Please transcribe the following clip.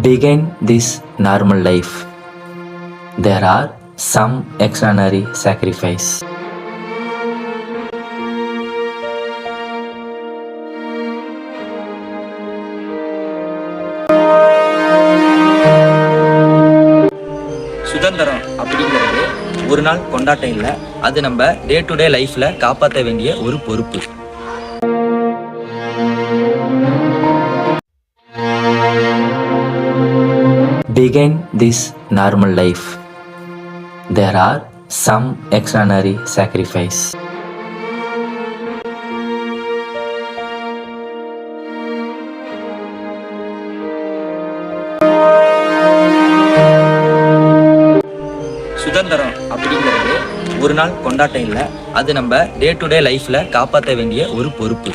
begin this normal life, there are some extraordinary sacrifice. சுதந்திரம் அப்படிங்கிறது ஒரு நாள் கொண்டாட்டம் இல்லை, அது நம்ம டே டு டே லைஃப்ல காப்பாற்ற வேண்டிய ஒரு பொறுப்பு. Begin this normal life, there are some extraordinary sacrifice. சுதந்திரம் அப்படிங்கிறது ஒரு நாள் கொண்டாட்டம் இல்லை, அது நம்ம டே டு டே லைஃப்ல காப்பாற்ற வேண்டிய ஒரு பொறுப்பு.